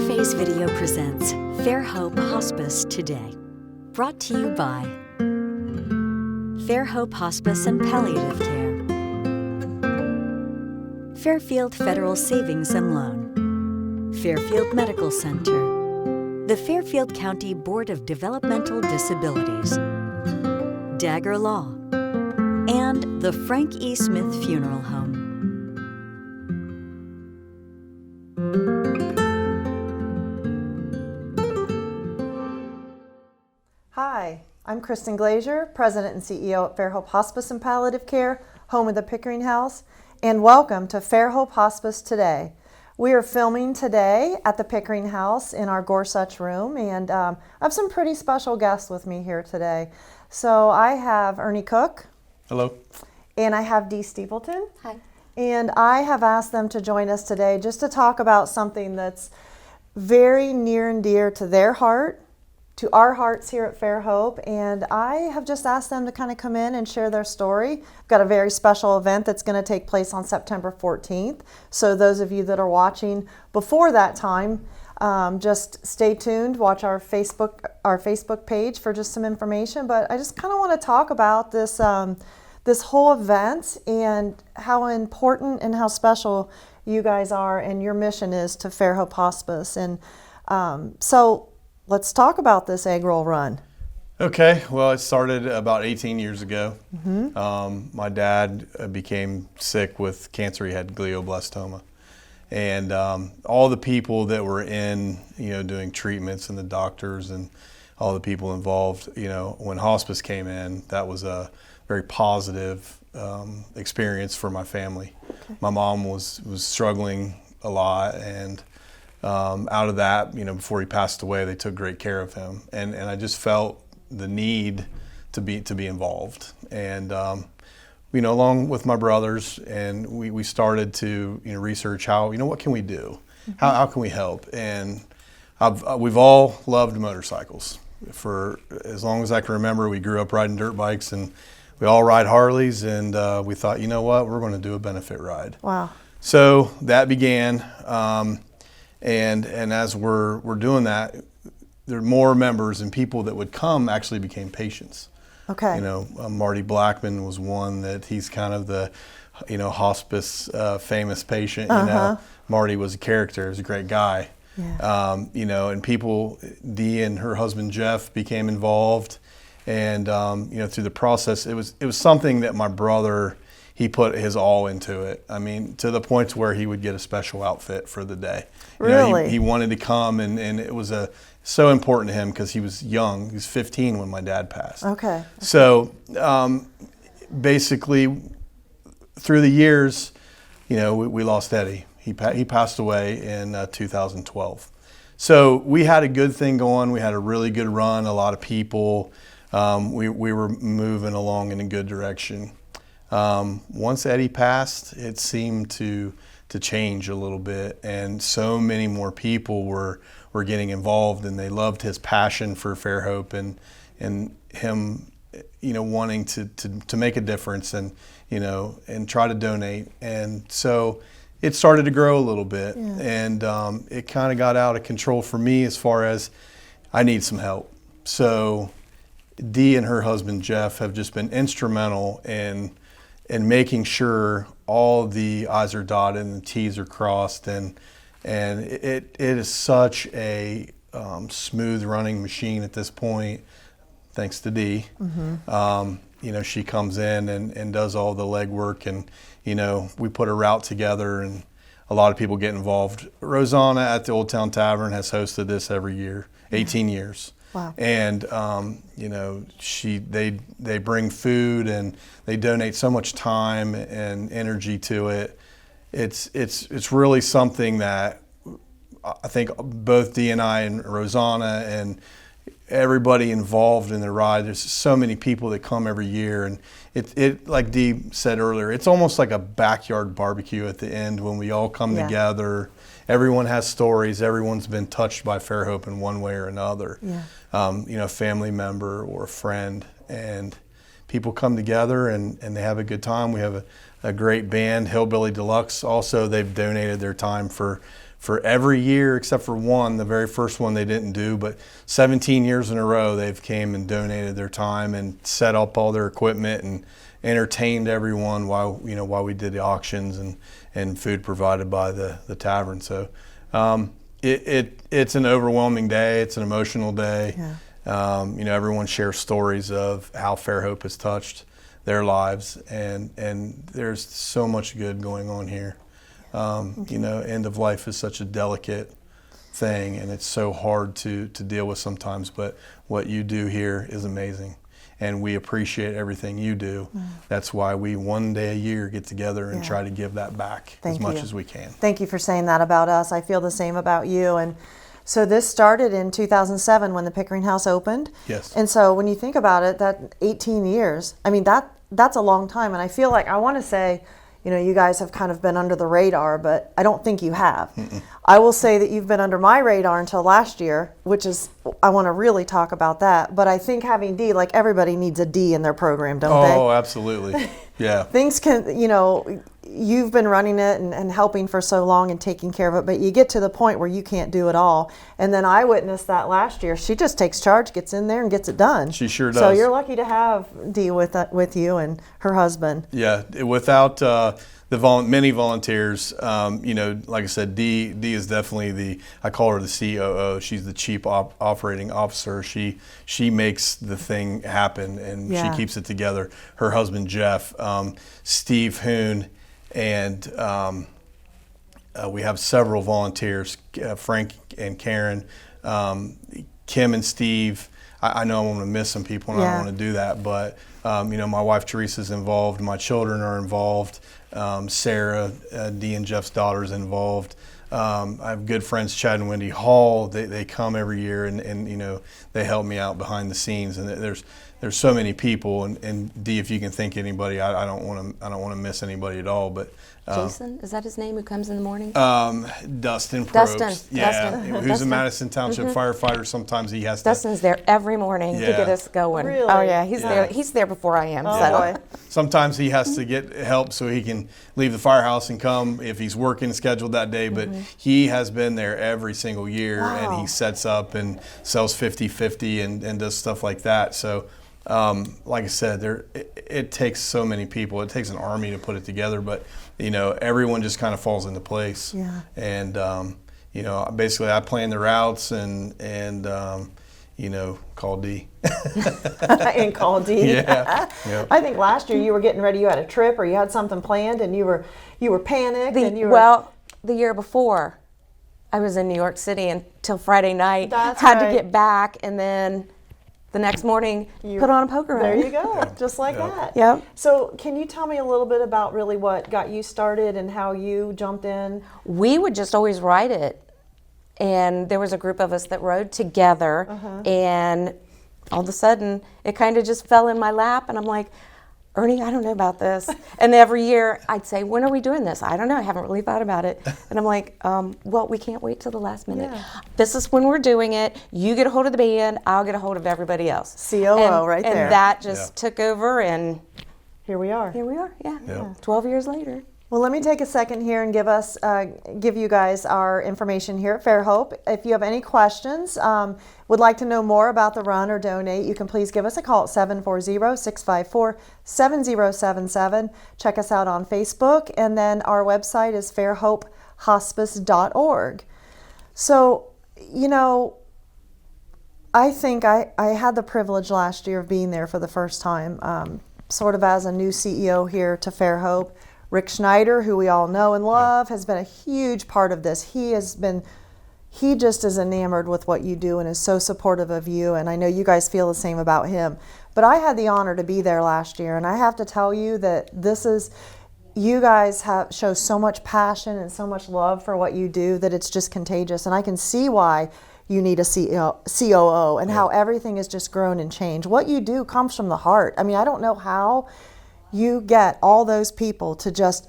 Interface Video presents Fairhope Hospice Today. Brought to you by Fairhope Hospice and Palliative Care, Fairfield Federal Savings and Loan, Fairfield Medical Center, the Fairfield County Board of Developmental Disabilities, Dagger Law, and the Frank E. Smith Funeral Home. Hi, I'm Kristen Glazier, President and CEO at Fairhope Hospice and Palliative Care, home of the Pickering House, and welcome to Fairhope Hospice Today. We are filming today at the Pickering House in our Gorsuch room, and I have some pretty special guests with me here today. So I have Ernie Cook. Hello. And I have Dee Steepleton. Hi. And I have asked them to join us today just to talk about something that's very near and dear to their heart, to our hearts here at Fairhope, and I have just asked them to kind of come in and share their story. We've got a very special event that's going to take place on September 14th. So those of you that are watching before that time, just stay tuned, watch our Facebook page for just some information. But I just kind of want to talk about this this whole event and how important and how special you guys are and your mission is to Fairhope Hospice. And so let's talk about this egg roll run. Okay, well, it started about 18 years ago. Mm-hmm. My dad became sick with cancer. He had glioblastoma. And all the people that were in, doing treatments and the doctors and all the people involved, when hospice came in, that was a very positive experience for my family. Okay. My mom was struggling a lot, and out of that, before he passed away, they took great care of him, and I just felt the need to be involved, and along with my brothers, and we started to research how what can we do, mm-hmm. how can we help, and we've all loved motorcycles for as long as I can remember. We grew up riding dirt bikes, and we all ride Harleys, and we thought, we're going to do a benefit ride. Wow! So that began. And as we're doing that, there are more members and people that would come actually became patients. Okay. Marty Blackman was one that he's kind of the, hospice famous patient. Uh-huh. Marty was a character. He was a great guy. Yeah. And people, Dee and her husband Jeff became involved, and through the process, it was something that my brother. He put his all into it. I mean, to the point where he would get a special outfit for the day. Really? He wanted to come, and it was so important to him because he was young. He was 15 when my dad passed. Okay. So basically, through the years, we lost Eddie. He passed away in 2012. So we had a good thing going. We had a really good run, a lot of people. We were moving along in a good direction. Once Eddie passed, it seemed to change a little bit, and so many more people were getting involved, and they loved his passion for Fairhope and him, wanting to make a difference and try to donate. And so it started to grow a little bit, yeah. And it kind of got out of control for me as far as I need some help. So Dee and her husband Jeff have just been instrumental in making sure all the I's are dotted and the T's are crossed, and it is such a smooth running machine at this point, thanks to Dee. Mm-hmm. She comes in and does all the legwork, and we put a route together, and a lot of people get involved. Rosanna at the Old Town Tavern has hosted this every year, 18 years. Wow. And they bring food, and they donate so much time and energy to it. It's really something that I think both Dee and I and Rosanna and everybody involved in the ride, there's so many people that come every year, and it like Dee said earlier, it's almost like a backyard barbecue at the end when we all come together. Everyone has stories. Everyone's been touched by Fairhope in one way or another. Yeah. A family member or a friend, and people come together and they have a good time. We have a great band, Hillbilly Deluxe. Also, they've donated their time for for every year except for one, the very first one they didn't do, but 17 years in a row they've came and donated their time and set up all their equipment and entertained everyone while we did the auctions and food provided by the tavern. So it's an overwhelming day. It's an emotional day. Yeah. Everyone shares stories of how Fairhope has touched their lives, and there's so much good going on here. End of life is such a delicate thing, and it's so hard to deal with sometimes, but what you do here is amazing, and we appreciate everything you do. That's why we one day a year get together and try to give that back as much as we can. Thank you for saying that about us. I feel the same about you. And so this started in 2007 when the Pickering House opened. Yes. And so when you think about it, that 18 years, I mean, that's a long time. And I feel like I want to say, you guys have kind of been under the radar, but I don't think you have. I will say that you've been under my radar until last year, which is, I want to really talk about that. But I think having D, like everybody needs a D in their program, don't they? Oh, absolutely. Yeah. Things can, you've been running it and helping for so long and taking care of it, but you get to the point where you can't do it all. And then I witnessed that last year. She just takes charge, gets in there and gets it done. She sure does. So you're lucky to have Dee with you and her husband. Yeah, without many volunteers, like I said, Dee is definitely I call her the COO. She's the Chief Operating Officer. She makes the thing happen, and she keeps it together. Her husband, Jeff, Steve Hoon, and we have several volunteers, Frank and Karen, Kim and Steve. I know I want to miss some people, and I don't want to do that, but my wife Teresa's involved, my children are involved, Sarah, Dee and Jeff's daughter's involved. I have good friends, Chad and Wendy Hall. They come every year and they help me out behind the scenes. And there's so many people. And Dee, if you can think anybody, I don't want to miss anybody at all. But Jason, is that his name who comes in the morning? Dustin Probst. Dustin. Who's Dustin. a Madison Township firefighter. Sometimes he has to. Dustin's there every morning to get us going. Really? Oh yeah, he's there. He's there before I am. Oh, so. boy. Sometimes he has to get help so he can leave the firehouse and come if he's working scheduled that day. But he has been there every single year, and he sets up and sells 50-50 and does stuff like that. So, like I said, it takes so many people. It takes an army to put it together, but everyone just kind of falls into place. Yeah. And basically, I plan the routes and call D. And call D. Yeah. Yep. I think last year you were getting ready. You had a trip or you had something planned, and you were panicked. Well, the year before, I was in New York City until Friday night. That's had right. to get back, and then the next morning put on a poker run. There you go, just like that. Yep. So can you tell me a little bit about really what got you started and how you jumped in? We would just always ride it. And there was a group of us that rode together, and all of a sudden, it kind of just fell in my lap, and I'm like, Ernie, I don't know about this. And every year, I'd say, when are we doing this? I don't know, I haven't really thought about it. And I'm like, well, we can't wait till the last minute. Yeah. This is when we're doing it. You get a hold of the band, I'll get a hold of everybody else. COO right there. And that just took over, and Here we are. here we are, Yeah. 12 years later. Well, let me take a second here and give you guys our information here at Fairhope. If you have any questions, would like to know more about the run or donate, you can please give us a call at 740-654-7077. Check us out on Facebook, and then our website is fairhopehospice.org. So, I think I had the privilege last year of being there for the first time, sort of as a new CEO here to Fairhope. Rick Schneider, who we all know and love, has been a huge part of this. He just is enamored with what you do and is so supportive of you, and I know you guys feel the same about him. But I had the honor to be there last year, and I have to tell you that you guys show so much passion and so much love for what you do that it's just contagious, and I can see why you need a COO and how everything has just grown and changed. What you do comes from the heart. I mean, I don't know how you get all those people to just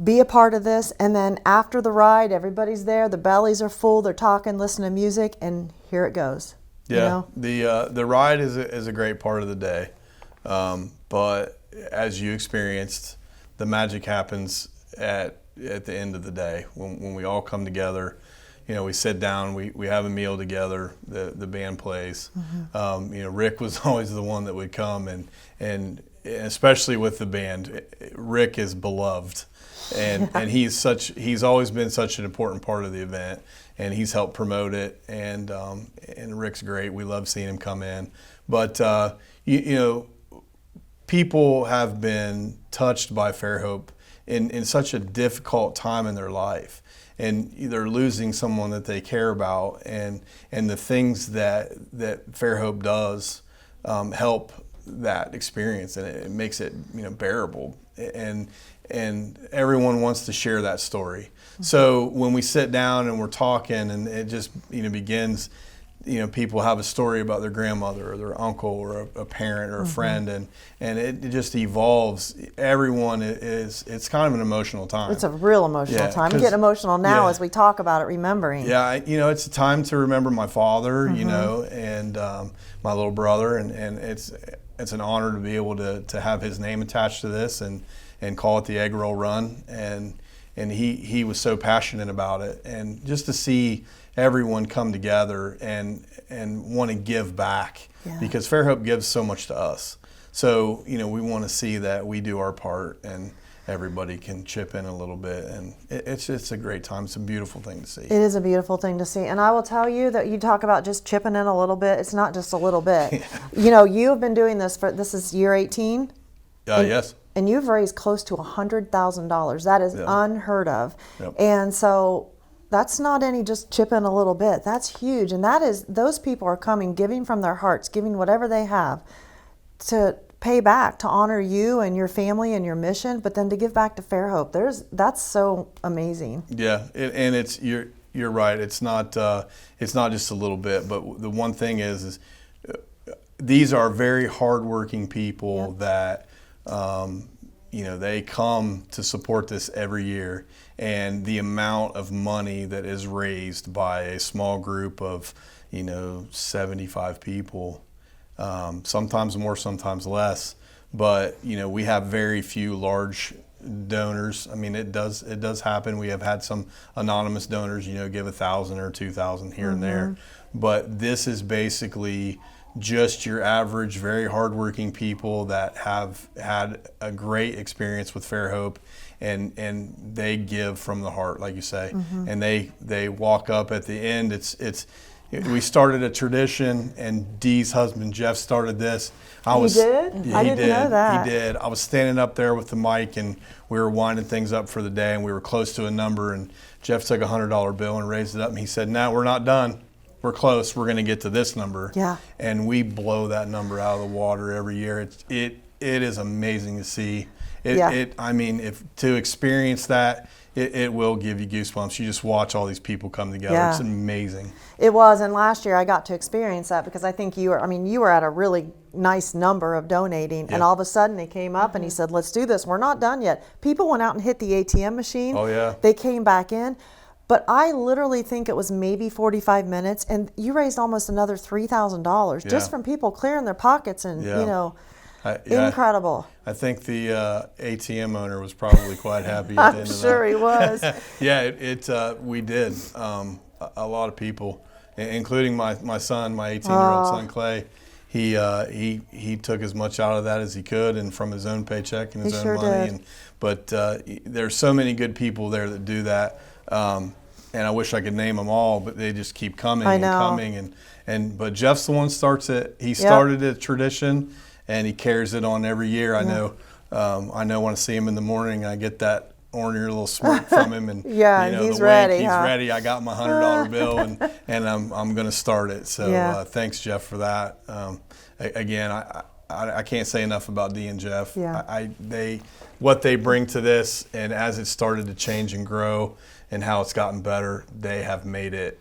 be a part of this, and then after the ride, everybody's there, the bellies are full, they're talking, listening to music, and here it goes. Yeah, the ride is a great part of the day, but as you experienced, the magic happens at the end of the day when we all come together we sit down, we have a meal together, the band plays. Rick was always the one that would come, and especially with the band, Rick is beloved. And he's always been such an important part of the event, and he's helped promote it, and Rick's great. We love seeing him come in. But people have been touched by Fairhope in such a difficult time in their life, and they're losing someone that they care about, and the things that Fairhope does help that experience, and it makes it bearable, and everyone wants to share that story. So when we sit down and we're talking, and it just begins, people have a story about their grandmother or their uncle or a parent or a friend, and it just evolves. Everyone it's kind of an emotional time. It's a real emotional time. I'm getting emotional now as we talk about it, remembering. Yeah, it's a time to remember my father, and my little brother, and it's an honor to be able to have his name attached to this and call it the Egg Roll Run, and he was so passionate about it, and just to see everyone come together and want to give back, because Fairhope gives so much to us. So we want to see that we do our part and everybody can chip in a little bit, and it's a great time. It's a beautiful thing to see. It is a beautiful thing to see, and I will tell you that you talk about just chipping in a little bit. It's not just a little bit. You've been doing this this is year 18. Yes. And you've raised close to $100,000. That is unheard of. Yep. And so that's not any just chip in a little bit. That's huge. And those people are coming, giving from their hearts, giving whatever they have to pay back, to honor you and your family and your mission, but then to give back to Fairhope. That's so amazing. Yeah, and you're right. It's not just a little bit, but the one thing is these are very hardworking people that they come to support this every year, and the amount of money that is raised by a small group of 75 people, sometimes more, sometimes less, but we have very few large donors. I mean, it does happen. We have had some anonymous donors give 1,000 or 2,000 here and there, but this is basically just your average, very hardworking people that have had a great experience with Fairhope, and they give from the heart, like you say, and they walk up at the end. We started a tradition, and Dee's husband Jeff started this. He did? Yeah, I didn't know that. He did. I was standing up there with the mic, and we were winding things up for the day, and we were close to a number, and Jeff took a $100 bill and raised it up, and he said, "No, we're not done. We're close. We're going to get to this number." Yeah. And we blow that number out of the water every year. It is amazing to see. I mean, to experience that, it will give you goosebumps. You just watch all these people come together. Yeah. It's amazing. It was, and last year I got to experience that, because I think you were at a really nice number of donating, and all of a sudden he came up and he said, "Let's do this. We're not done yet." People went out and hit the ATM machine. Oh yeah. They came back in. But I literally think it was maybe 45 minutes, and you raised almost another $3,000 just from people clearing their pockets, and incredible. I think the ATM owner was probably quite happy at the end of that. I'm sure he was. Yeah, we did. A lot of people, including my son, my 18-year-old son Clay. He took as much out of that as he could, and from his own paycheck and his own money. But there's so many good people there that do that. And I wish I could name them all, but they just keep coming and coming. But Jeff's the one that starts it. He started a tradition, and he carries it on every year. I know when I see him in the morning, I get that ornery little smirk from him, and he's ready. He's ready. I got my $100 bill, and I'm going to start it. So thanks, Jeff, for that. Again, I can't say enough about Dee and Jeff. Yeah. What they bring to this, and as it started to change and grow, and how it's gotten better, they have made it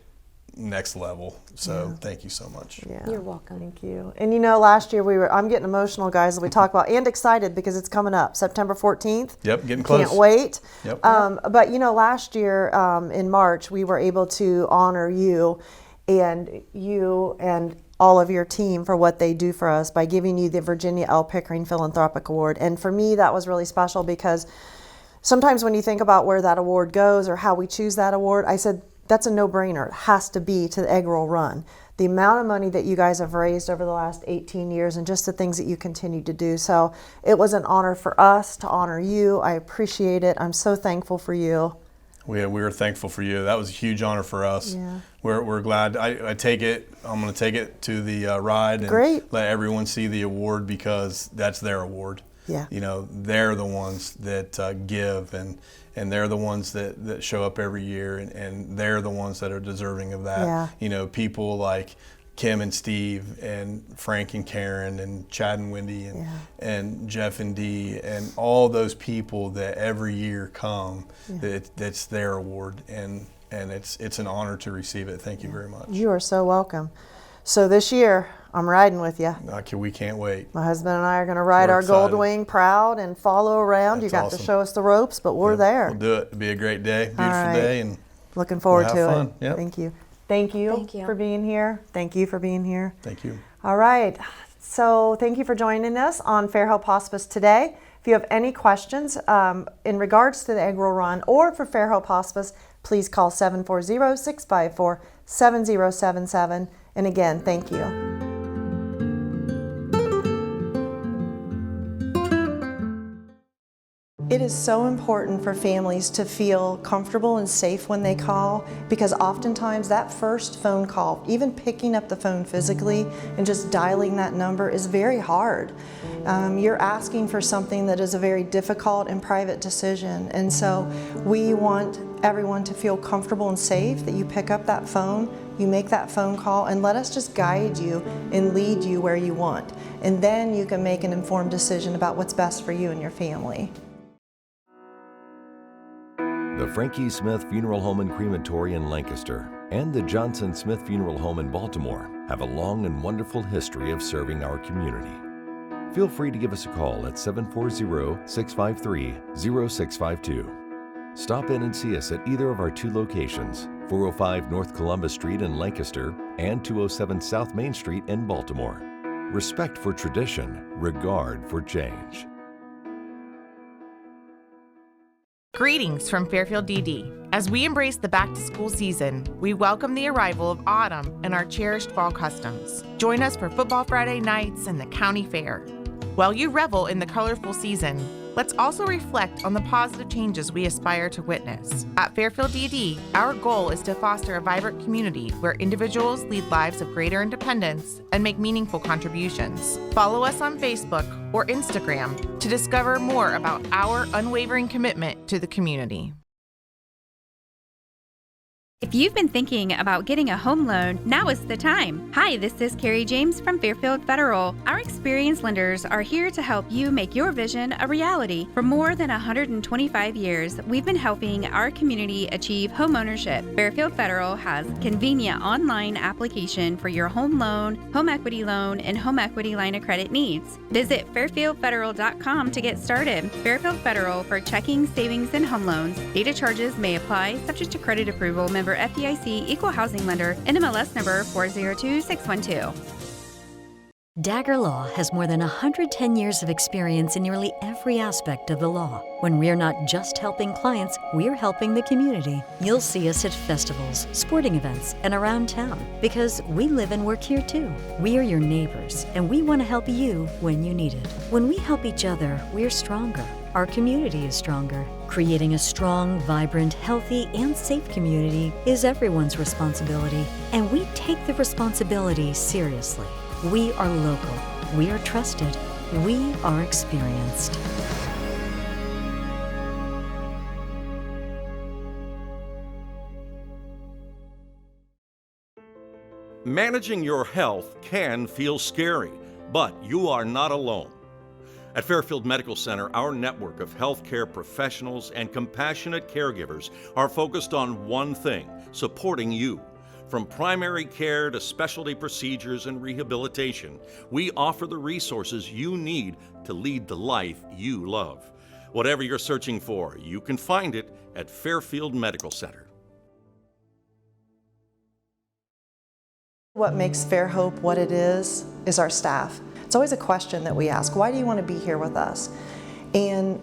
next level. So thank you so much. Yeah. You're welcome. Thank you. And last year I'm getting emotional, guys, as we talk about, and excited because it's coming up, September 14th. Yep, getting close. Can't wait. Yep. But last year in March, we were able to honor you and all of your team for what they do for us by giving you the Virginia L. Pickering Philanthropic Award. And for me, that was really special, because sometimes when you think about where that award goes or how we choose that award, I said, that's a no-brainer. It has to be to the Egg Roll Run. The amount of money that you guys have raised over the last 18 years and just the things that you continue to do. So it was an honor for us to honor you. I appreciate it. I'm so thankful for you. We were thankful for you. That was a huge honor for us. Yeah. We're glad. I take it. I'm going to take it to the ride and Great. let everyone see the award, because that's their award. Yeah. You know, they're the ones that give, and they're the ones that show up every year, and they're the ones that are deserving of that. Yeah. You know, people like Kim and Steve and Frank and Karen and Chad and Wendy and Jeff and Dee and all those people that every year come, that's their award, and it's an honor to receive it. Thank you very much. You are so welcome. So this year, I'm riding with you. We can't wait. My husband and I are going to ride We're our excited. Goldwing proud and follow around. That's You got awesome. to show us the ropes, but we're there. We'll do it. It'll be a great day, beautiful right. day, and Looking forward We'll to have fun. it. Yep. Thank you. Thank you. Thank you. For being here. Thank you for being here. thank you. All right. So thank you for joining us on Fairhope Hospice today. If you have any questions in regards to the Egg Roll Run or for Fairhope Hospice, please call 740-654-7077. And again, thank you. It is so important for families to feel comfortable and safe when they call, because oftentimes that first phone call, even picking up the phone physically and just dialing that number, is very hard. You're asking for something that is a very difficult and private decision, and so we want everyone to feel comfortable and safe that you pick up that phone, you make that phone call, and let us just guide you and lead you where you want. And then you can make an informed decision about what's best for you and your family. The Frankie Smith Funeral Home and Crematory in Lancaster and the Johnson Smith Funeral Home in Baltimore have a long and wonderful history of serving our community. Feel free to give us a call at 740-653-0652. Stop in and see us at either of our two locations, 405 North Columbus Street in Lancaster and 207 South Main Street in Baltimore. Respect for tradition, regard for change. Greetings from Fairfield DD. As we embrace the back-to-school season, we welcome the arrival of autumn and our cherished fall customs. Join us for Football Friday nights and the county fair. While you revel in the colorful season, let's also reflect on the positive changes we aspire to witness. At Fairfield DD, our goal is to foster a vibrant community where individuals lead lives of greater independence and make meaningful contributions. Follow us on Facebook or Instagram to discover more about our unwavering commitment to the community. If you've been thinking about getting a home loan, now is the time. Hi, this is Carrie James from Fairfield Federal. Our experienced lenders are here to help you make your vision a reality. For more than 125 years, we've been helping our community achieve home ownership. Fairfield Federal has convenient online application for your home loan, home equity loan, and home equity line of credit needs. Visit fairfieldfederal.com to get started. Fairfield Federal for checking, savings, and home loans. Data charges may apply, subject to credit approval. Member FDIC, Equal Housing Lender, NMLS number 402612. Dagger Law has more than 110 years of experience in nearly every aspect of the law. When we're not just helping clients, we're helping the community. You'll see us at festivals, sporting events, and around town, because we live and work here too. We are your neighbors, and we want to help you when you need it. When we help each other, we're stronger. Our community is stronger. Creating a strong, vibrant, healthy, and safe community is everyone's responsibility, and we take the responsibility seriously. We are local. We are trusted. We are experienced. Managing your health can feel scary, but you are not alone. At Fairfield Medical Center, our network of healthcare professionals and compassionate caregivers are focused on one thing: supporting you. From primary care to specialty procedures and rehabilitation, we offer the resources you need to lead the life you love. Whatever you're searching for, you can find it at Fairfield Medical Center. What makes Fairhope what it is our staff. It's always a question that we ask: why do you want to be here with us? And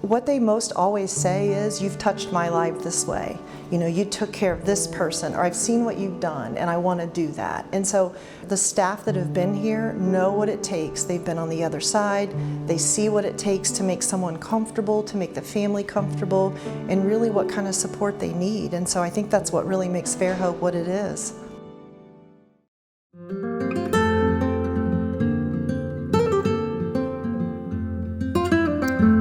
what they most always say is, "You've touched my life this way. You know, you took care of this person, or I've seen what you've done and I want to do that." And so the staff that have been here know what it takes. They've been on the other side. They see what it takes to make someone comfortable, to make the family comfortable, and really what kind of support they need. And so I think that's what really makes Fairhope what it is.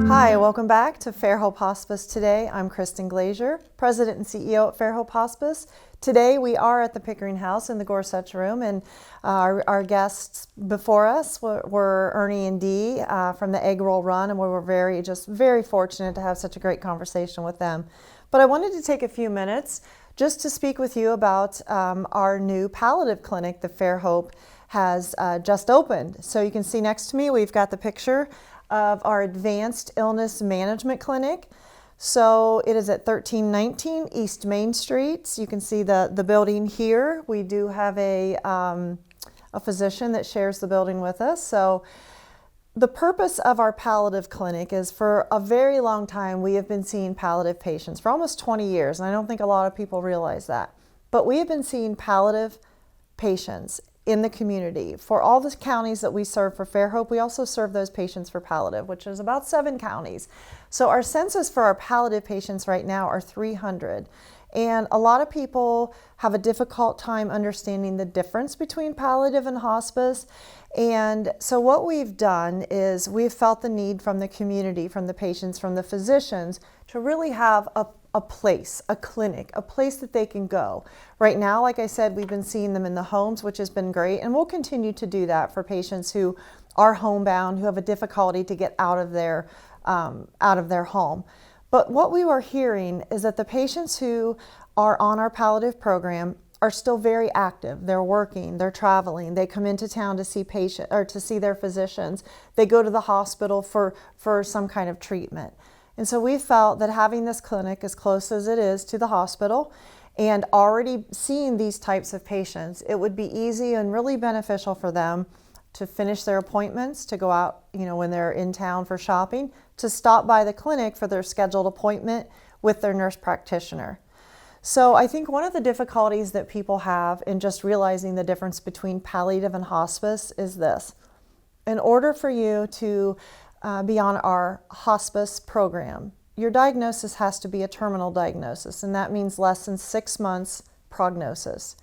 Hi, welcome back to Fairhope Hospice Today. I'm Kristen Glazier, President and CEO at Fairhope Hospice. Today we are at the Pickering House in the Gorsuch Room, and our guests before us were Ernie and Dee from the Egg Roll Run, and we were very fortunate to have such a great conversation with them. But I wanted to take a few minutes just to speak with you about our new palliative clinic that Fairhope has just opened. So you can see next to me we've got the picture of our Advanced Illness Management Clinic. So it is at 1319 East Main Street. You can see the building here. We do have a physician that shares the building with us. So the purpose of our palliative clinic is, for a very long time we have been seeing palliative patients for almost 20 years, and I don't think a lot of people realize that. But we have been seeing palliative patients in the community. For all the counties that we serve for Fairhope, we also serve those patients for palliative, which is about 7 counties. So our census for our palliative patients right now are 300. And a lot of people have a difficult time understanding the difference between palliative and hospice. And so what we've done is we've felt the need from the community, from the patients, from the physicians, to really have a place, a clinic, a place that they can go. Right now, like I said, we've been seeing them in the homes, which has been great, and we'll continue to do that for patients who are homebound, who have a difficulty to get out of their home. But what we were hearing is that the patients who are on our palliative program are still very active. They're working, they're traveling, they come into town to see to see their physicians. They go to the hospital for some kind of treatment. And so we felt that having this clinic as close as it is to the hospital and already seeing these types of patients, it would be easy and really beneficial for them to finish their appointments, to go out, when they're in town for shopping, to stop by the clinic for their scheduled appointment with their nurse practitioner. So I think one of the difficulties that people have in just realizing the difference between palliative and hospice is this. In order for you to be on our hospice program, your diagnosis has to be a terminal diagnosis, and that means less than 6 months prognosis.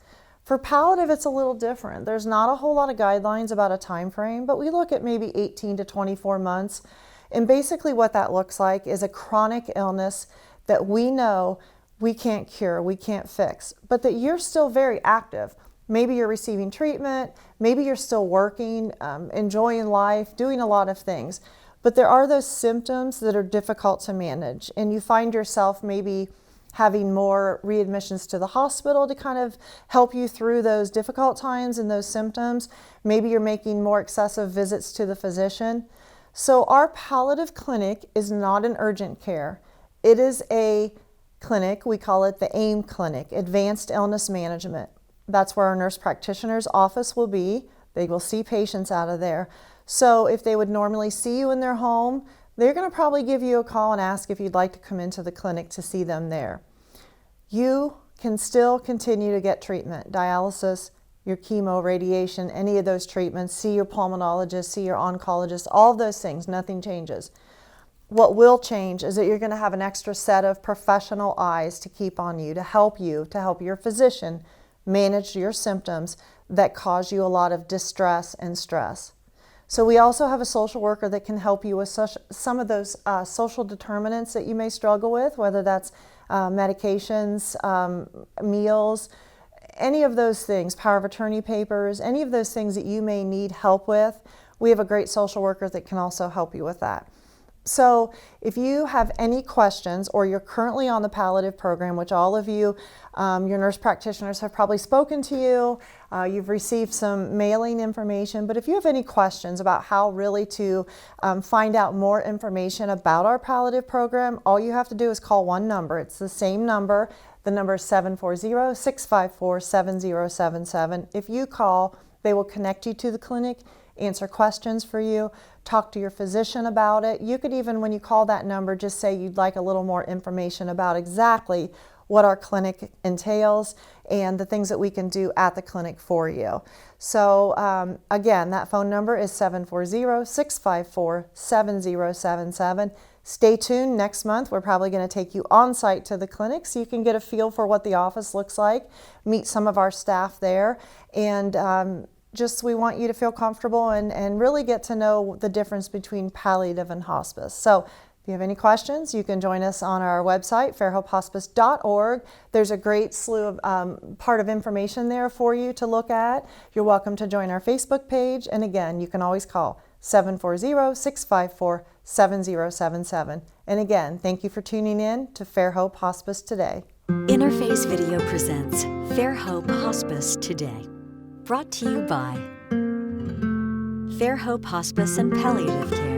For palliative, it's a little different. There's not a whole lot of guidelines about a time frame, but we look at maybe 18 to 24 months. And basically what that looks like is a chronic illness that we know we can't cure, we can't fix, but that you're still very active. Maybe you're receiving treatment, maybe you're still working, enjoying life, doing a lot of things. But there are those symptoms that are difficult to manage, and you find yourself maybe having more readmissions to the hospital to kind of help you through those difficult times and those symptoms. Maybe you're making more excessive visits to the physician. So our palliative clinic is not an urgent care. It is a clinic, we call it the AIM Clinic, Advanced Illness Management. That's where our nurse practitioner's office will be. They will see patients out of there. So if they would normally see you in their home, they're going to probably give you a call and ask if you'd like to come into the clinic to see them there. You can still continue to get treatment, dialysis, your chemo, radiation, any of those treatments, see your pulmonologist, see your oncologist, all of those things, nothing changes. What will change is that you're going to have an extra set of professional eyes to keep on you, to help your physician manage your symptoms that cause you a lot of distress and stress. So we also have a social worker that can help you with some of those social determinants that you may struggle with, whether that's medications, meals, any of those things, power of attorney papers, any of those things that you may need help with. We have a great social worker that can also help you with that. So if you have any questions, or you're currently on the palliative program, which all of you, your nurse practitioners have probably spoken to you, you've received some mailing information, but if you have any questions about how really to find out more information about our palliative program, all you have to do is call one number. It's the same number. The number is 740-654-7077. If you call, they will connect you to the clinic, answer questions for you, talk to your physician about it. You could even, when you call that number, just say you'd like a little more information about exactly what our clinic entails and the things that we can do at the clinic for you. So again, that phone number is 740-654-7077. Stay tuned. Next month, we're probably going to take you on site to the clinic so you can get a feel for what the office looks like, meet some of our staff there, and just we want you to feel comfortable and really get to know the difference between palliative and hospice. So if you have any questions, you can join us on our website, fairhopehospice.org. There's a great slew of part of information there for you to look at. You're welcome to join our Facebook page. And again, you can always call 740-654-7077. And again, thank you for tuning in to Fairhope Hospice Today. Interface Video presents Fairhope Hospice Today. Brought to you by Fairhope Hospice and Palliative Care,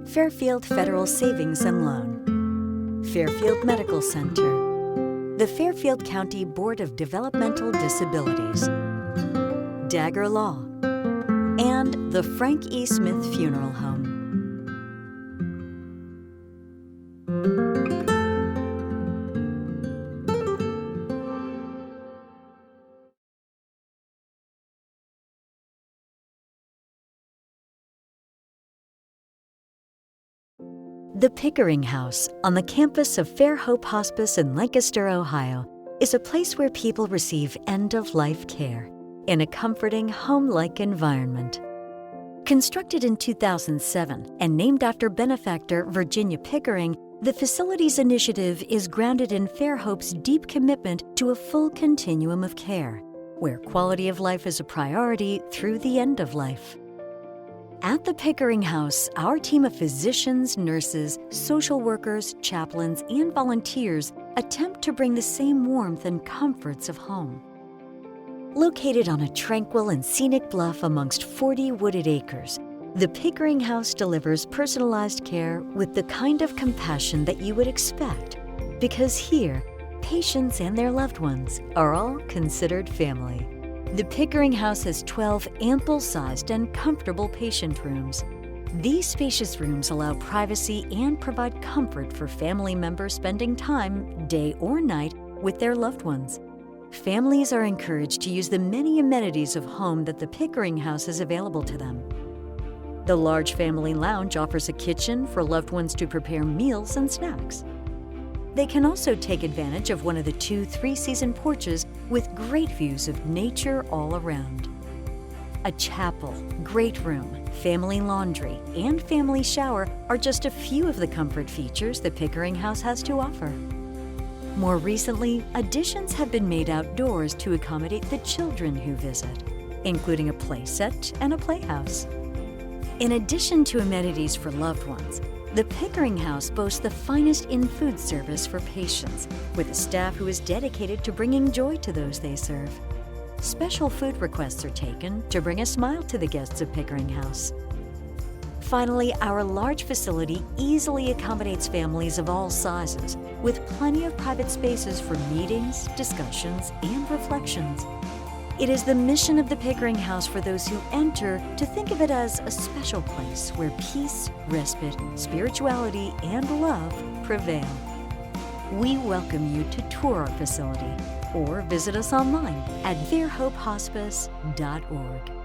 Fairfield Federal Savings and Loan, Fairfield Medical Center, the Fairfield County Board of Developmental Disabilities, Dagger Law, and the Frank E. Smith Funeral Home. The Pickering House on the campus of Fairhope Hospice in Lancaster, Ohio, is a place where people receive end-of-life care in a comforting, home-like environment. Constructed in 2007 and named after benefactor Virginia Pickering, the facility's initiative is grounded in Fairhope's deep commitment to a full continuum of care, where quality of life is a priority through the end of life. At the Pickering House, our team of physicians, nurses, social workers, chaplains, and volunteers attempt to bring the same warmth and comforts of home. Located on a tranquil and scenic bluff amongst 40 wooded acres, the Pickering House delivers personalized care with the kind of compassion that you would expect, because here, patients and their loved ones are all considered family. The Pickering House has 12 ample-sized and comfortable patient rooms. These spacious rooms allow privacy and provide comfort for family members spending time, day or night, with their loved ones. Families are encouraged to use the many amenities of home that the Pickering House is available to them. The large family lounge offers a kitchen for loved ones to prepare meals and snacks. They can also take advantage of one of the 2 three-season porches with great views of nature all around. A chapel, great room, family laundry, and family shower are just a few of the comfort features the Pickering House has to offer. More recently, additions have been made outdoors to accommodate the children who visit, including a play set and a playhouse. In addition to amenities for loved ones, the Pickering House boasts the finest in-food service for patients, with a staff who is dedicated to bringing joy to those they serve. Special food requests are taken to bring a smile to the guests of Pickering House. Finally, our large facility easily accommodates families of all sizes, with plenty of private spaces for meetings, discussions, and reflections. It is the mission of the Pickering House for those who enter to think of it as a special place where peace, respite, spirituality, and love prevail. We welcome you to tour our facility or visit us online at fairhopehospice.org.